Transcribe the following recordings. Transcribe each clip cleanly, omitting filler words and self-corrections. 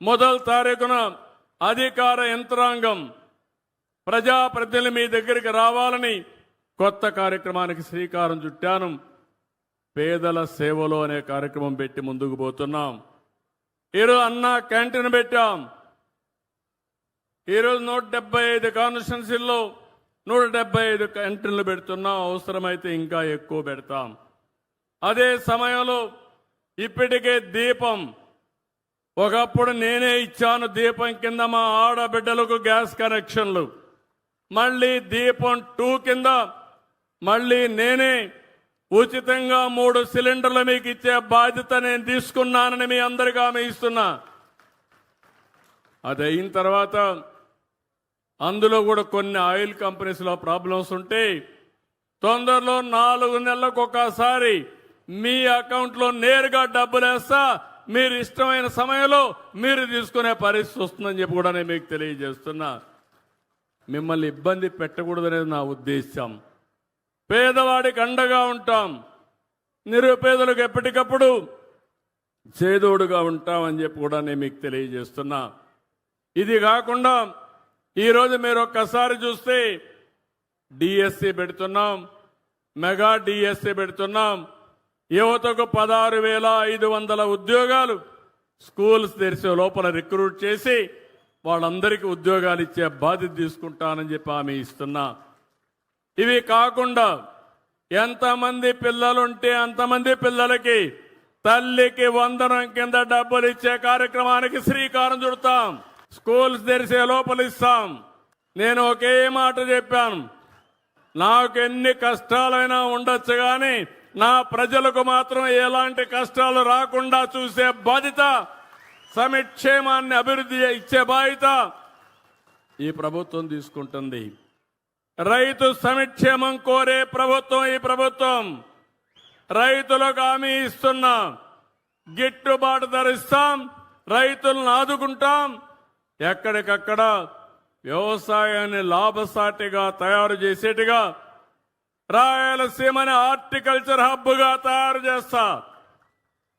మొదటి తారీఖున అధికార యంత్రాంగం ప్రజాప్రతినిధులు మీ దగ్గరికి రావాలని కొత్త కార్యక్రమానికి శ్రీకారం చుట్టాను. పేదల సేవలో అనే కార్యక్రమం పెట్టి ముందుకు పోతున్నాం. ఈరోజు అన్నా క్యాంటీన్ పెట్టాం. ఈరోజు 175 కాన్స్టిట్యున్సీల్లో 175 క్యాంటీన్లు పెడుతున్నాం. అవసరమైతే ఇంకా ఎక్కువ పెడతాం. అదే సమయంలో ఇప్పటికే దీపం, ఒకప్పుడు నేనే ఇచ్చాను దీపం కింద మా ఆడబిడ్డలకు గ్యాస్ కనెక్షన్లు. మళ్ళీ దీపం 2 కింద మళ్ళీ నేనే ఉచితంగా 3 సిలిండర్లు మీకు ఇచ్చే బాధ్యత నేను తీసుకున్నానని మీ అందరికీ హామీ ఇస్తున్నా. అది అయిన తర్వాత అందులో కూడా కొన్ని ఆయిల్ కంపెనీస్లో ప్రాబ్లమ్స్ ఉంటే తొందరలో 4 నెలలకు ఒకసారి మీ అకౌంట్లో నేరుగా డబ్బులు వేస్తా, మీరు ఇష్టమైన సమయంలో మీరు తీసుకునే పరిస్థితి వస్తుందని చెప్పి కూడా నేను మీకు తెలియజేస్తున్నా. మిమ్మల్ని ఇబ్బంది పెట్టకూడదనేది నా ఉద్దేశం. పేదవాడికి అండగా ఉంటాం, నిరుపేదలకు ఎప్పటికప్పుడు చేదోడుగా ఉంటామని చెప్పి కూడా నేను మీకు తెలియజేస్తున్నా. ఇది కాకుండా ఈరోజు మీరు ఒక్కసారి చూస్తే డిఎస్సి పెడుతున్నాం, మెగా డిఎస్సి పెడుతున్నాం. యువతకు 16,500 ఉద్యోగాలు స్కూల్స్ తెరిచే లోపల రిక్రూట్ చేసి వాళ్ళందరికీ ఉద్యోగాలు ఇచ్చే బాధ్యత తీసుకుంటానని చెప్పి హామీ ఇస్తున్నా. ఇవి కాకుండా ఎంతమంది పిల్లలుంటే అంతమంది పిల్లలకి తల్లికి వందనం కింద డబ్బులు ఇచ్చే కార్యక్రమానికి శ్రీకారం చుడతాం. స్కూల్స్ తెరిచే లోపల ఇస్తాం. నేను ఒకే మాట చెప్పాను, నాకు ఎన్ని కష్టాలైనా ఉండొచ్చు కానీ నా ప్రజలకు మాత్రం ఎలాంటి కష్టాలు రాకుండా చూసే బాధ్యత, సంక్షేమాన్ని అభివృద్ధి ఇచ్చే బాధ్యత ఈ ప్రభుత్వం తీసుకుంటుంది. రైతు సంక్షేమం కోరే ప్రభుత్వం ఈ ప్రభుత్వం. రైతులకు హామీ ఇస్తున్నా, గిట్టుబాటు ధర ఇస్తాం, రైతులను ఆదుకుంటాం. ఎక్కడికక్కడ వ్యవసాయాన్ని లాభసాటిగా తయారు చేసేట్టుగా రాయలసీమని హార్టికల్చర్ హబ్గా తయారు చేస్తా.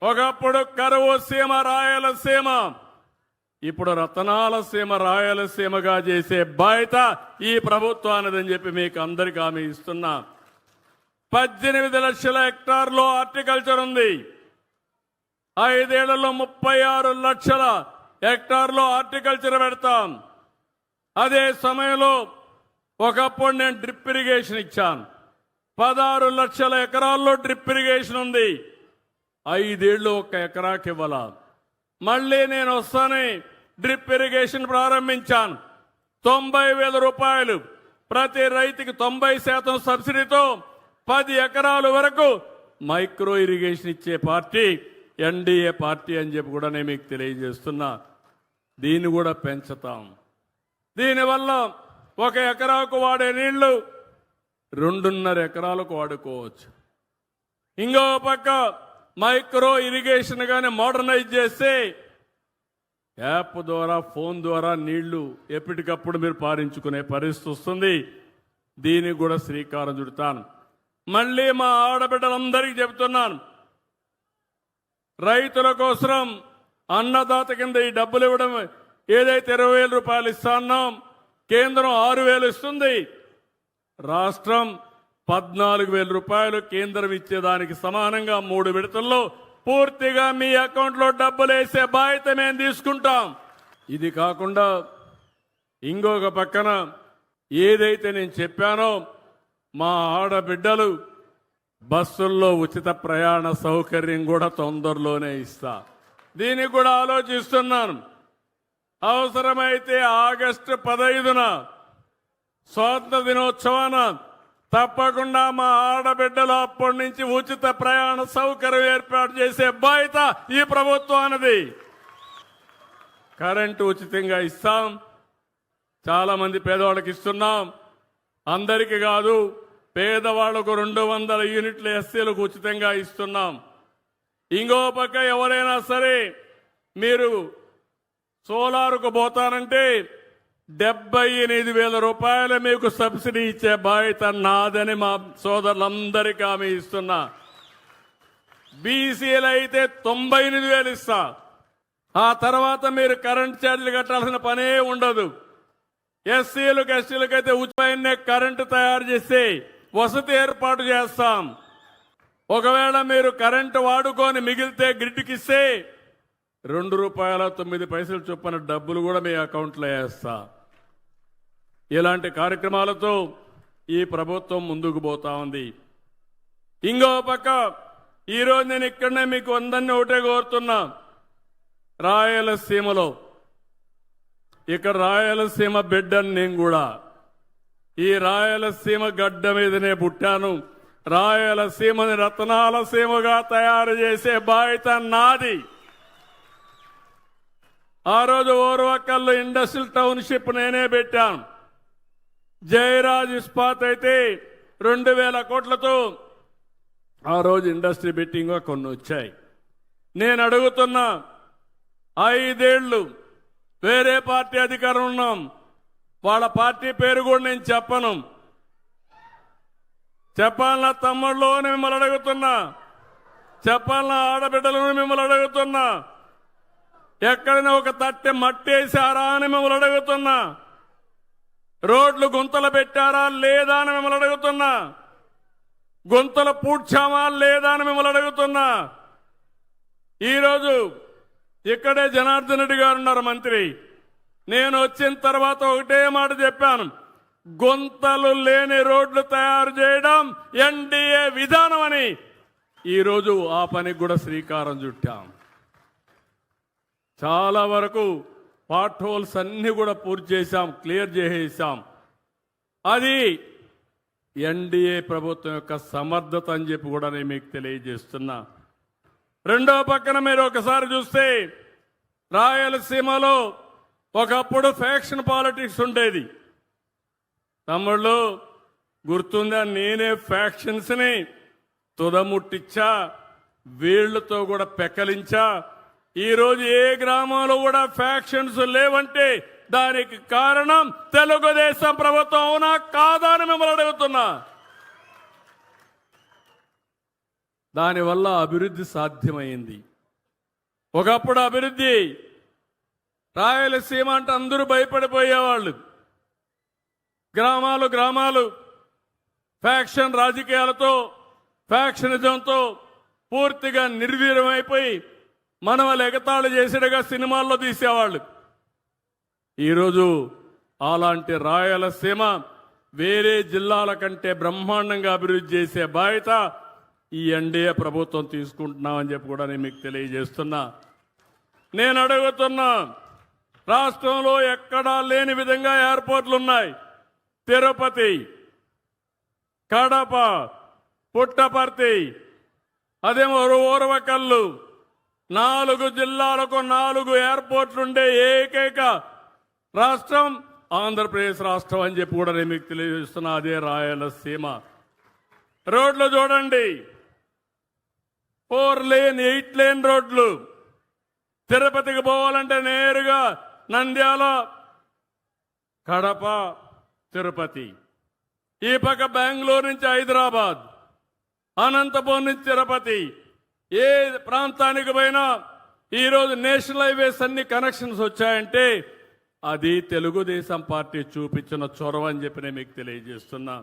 ఒకప్పుడు కరువు సీమ రాయలసీమ, ఇప్పుడు రతనాల సీమ రాయలసీమగా చేసే బాధ్యత ఈ ప్రభుత్వానిదని చెప్పి మీకు అందరికీ హామీ ఇస్తున్నా. 18 లక్షల హెక్టార్లో హార్టికల్చర్ ఉంది. 5 ఏళ్లలో 36 లక్షల హెక్టార్లో హార్టికల్చర్ పెడతాం. అదే సమయంలో ఒకప్పుడు నేను డ్రిప్ ఇరిగేషన్ ఇచ్చాను. 16 లక్షల ఎకరాల్లో డ్రిప్ ఇరిగేషన్ ఉంది. 5 ఏళ్ళు 1 ఎకరాకి ఇవ్వాల. మళ్ళీ నేను వస్తానే డ్రిప్ ఇరిగేషన్ ప్రారంభించాను. 90,000 రూపాయలు ప్రతి రైతుకి 90% సబ్సిడీతో 10 ఎకరాల వరకు మైక్రో ఇరిగేషన్ ఇచ్చే పార్టీ ఎన్డీఏ పార్టీ అని చెప్పి కూడా నేను మీకు తెలియజేస్తున్నా. దీన్ని కూడా పెంచుతాం. దీనివల్ల 1 ఎకరాకు వాడే నీళ్లు 2.5 ఎకరాలకు వాడుకోవచ్చు. ఇంకో పక్క మైక్రో ఇరిగేషన్ గాని మోడర్నైజ్ చేస్తే యాప్ ద్వారా, ఫోన్ ద్వారా నీళ్లు ఎప్పటికప్పుడు మీరు పారించుకునే పరిస్థితి వస్తుంది. దీనికి కూడా శ్రీకారం చుడతాను. మళ్ళీ మా ఆడబిడ్డలందరికీ చెబుతున్నాను, రైతుల కోసం అన్నదాత కింద ఈ డబ్బులు ఇవ్వడం ఏదైతే 20,000 రూపాయలు ఇస్తున్నాం, కేంద్రం 6,000 ఇస్తుంది. రాష్ట్రం 14,000 రూపాయలు కేంద్రం ఇచ్చేదానికి సమానంగా 3 విడతల్లో పూర్తిగా మీ అకౌంట్లో డబ్బులు వేసే బాధ్యత మేము తీసుకుంటాం. ఇది కాకుండా ఇంకొక పక్కన ఏదైతే నేను చెప్పానో మా ఆడబిడ్డలు బస్సుల్లో ఉచిత ప్రయాణ సౌకర్యం కూడా తొందరలోనే ఇస్తా. దీనికి కూడా ఆలోచిస్తున్నాను. అవసరమైతే ఆగస్టు 15న స్వాతంత్ర దినోత్సవాన తప్పకుండా మా ఆడబిడ్డలు అప్పటి నుంచి ఉచిత ప్రయాణ సౌకర్యం ఏర్పాటు చేసే బాధ్యత ఈ ప్రభుత్వానిది. కరెంటు ఉచితంగా ఇస్తాం. చాలా మంది పేదవాళ్ళకి ఇస్తున్నాం. అందరికీ కాదు, పేదవాళ్లకు 200 యూనిట్ల ఎస్సీలకు ఉచితంగా ఇస్తున్నాం. ఇంకో పక్క ఎవరైనా సరే మీరు సోలార్కు పోతానంటే 78,000 రూపాయలు మీకు సబ్సిడీ ఇచ్చే బాధ్యత నాదని మా సోదరులందరికీ హామీ ఇస్తున్నా. బీసీలు అయితే 98,000 ఇస్తా. ఆ తర్వాత మీరు కరెంట్ ఛార్జీలు కట్టాల్సిన పనే ఉండదు. ఎస్సీలకు ఎస్టీలకు అయితే ఉచితమైన కరెంటు తయారు చేసి వసతి ఏర్పాటు చేస్తాం. ఒకవేళ మీరు కరెంటు వాడుకొని మిగిలితే గ్రిడ్కి ఇస్తే ₹2.09 చొప్పున డబ్బులు కూడా మీ అకౌంట్లో వేస్తా. ఇలాంటి కార్యక్రమాలతో ఈ ప్రభుత్వం ముందుకు పోతా ఉంది. ఇంకో పక్క ఈరోజు నేను ఇక్కడనే మీకు అందరినీ ఒకటే కోరుతున్నా, రాయలసీమలో ఇక్కడ రాయలసీమ బిడ్డని నేను కూడా ఈ రాయలసీమ గడ్డ మీదనే పుట్టాను. రాయలసీమని రత్నాల సీమగా తయారు చేసే బాధ్యత నాది. ఆ రోజు ఓర్వకల్లు ఇండస్ట్రియల్ టౌన్షిప్ నేనే పెట్టాను. జయరాజ్ ఇస్పాత్ అయితే 2,000 కోట్లతో ఆ రోజు ఇండస్ట్రీ బిట్టింగ్ కొన్ని వచ్చాయి. నేను అడుగుతున్నా, 5 ఏళ్లు వేరే పార్టీ అధికారం ఉన్నాం. వాళ్ళ పార్టీ పేరు కూడా నేను చెప్పను. చెప్పాలన్న తమ్ముళ్ళు మిమ్మల్ని అడుగుతున్నా, చెప్పాలన్న ఆడబిడ్డలను మిమ్మల్ని అడుగుతున్నా, ఎక్కడైనా ఒక తట్టె మట్టేశారా అని మిమ్మల్ని అడుగుతున్నా, రోడ్లు గుంతలు పెట్టారా లేదా అని మిమ్మల్ని అడుగుతున్నా, గుంతలు పూడ్చామా లేదా అని మిమ్మల్ని అడుగుతున్నా. ఈరోజు ఇక్కడే జనార్దన్ రెడ్డి గారు ఉన్నారు మంత్రి. నేను వచ్చిన తర్వాత ఒకటే మాట చెప్పాను, గుంతలు లేని రోడ్లు తయారు చేయడం ఎన్డీఏ విధానం అని. ఈరోజు ఆ పనికి కూడా శ్రీకారం చుట్టాం. చాలా వరకు పార్ట్ హోల్స్ అన్ని కూడా పూర్తి చేశాం, క్లియర్ చేసేసాం. అది ఎన్డీఏ ప్రభుత్వం యొక్క సమర్థత అని చెప్పి కూడా నేను మీకు తెలియజేస్తున్నా. రెండో పక్కన మీరు ఒకసారి చూస్తే రాయలసీమలో ఒకప్పుడు ఫ్యాక్షన్ పాలిటిక్స్ ఉండేది. తమ్ముళ్ళు గుర్తుందా, నేనే ఫ్యాక్షన్స్ని తుదముట్టించా, వీళ్లతో కూడా పెకలించా. ఈరోజు ఏ గ్రామంలో కూడా ఫ్యాక్షన్స్ లేవంటే దానికి కారణం తెలుగుదేశం ప్రభుత్వం. అవునా కాదా అని మిమ్మల్ని అడుగుతున్నా. దానివల్ల అభివృద్ధి సాధ్యమైంది. ఒకప్పుడు అభివృద్ధి రాయలసీమ అంటే అందరూ భయపడిపోయేవాళ్ళు. గ్రామాలు గ్రామాలు ఫ్యాక్షన్ రాజకీయాలతో, ఫ్యాక్షనిజంతో పూర్తిగా నిర్వీర్యమైపోయి మనవలు ఎగతాళి చేసేట్టుగా సినిమాల్లో తీసేవాళ్ళు. ఈరోజు అలాంటి రాయలసీమ వేరే జిల్లాల కంటే బ్రహ్మాండంగా అభివృద్ధి చేసే బాధ్యత ఈ ఎన్డీఏ ప్రభుత్వం తీసుకుంటున్నామని చెప్పి కూడా నేను మీకు తెలియజేస్తున్నా. నేను అడుగుతున్నా, రాష్ట్రంలో ఎక్కడా లేని విధంగా ఎయిర్పోర్ట్లు ఉన్నాయి. తిరుపతి, కడప, పుట్టపర్తి, అదేమో ఓర్వకల్లు, 4 జిల్లాలకు 4 ఎయిర్పోర్ట్లుండే ఏకైక రాష్ట్రం ఆంధ్రప్రదేశ్ రాష్ట్రం అని చెప్పి కూడా నేను మీకు తెలియజేస్తున్నా. అదే రాయలసీమ. రోడ్లు చూడండి, 4 లేన్ 8 లేన్ రోడ్లు. తిరుపతికి పోవాలంటే నేరుగా నంద్యాల, కడప, తిరుపతి. ఈ పక్క బెంగళూరు నుంచి హైదరాబాద్, అనంతపురం నుంచి తిరుపతి. ఏ ప్రాంతానికి పోయినా ఈరోజు నేషనల్ హైవేస్ అన్ని కనెక్షన్స్ వచ్చాయంటే అది తెలుగుదేశం పార్టీ చూపించిన చొరవ అని చెప్పి నేను మీకు తెలియజేస్తున్నా.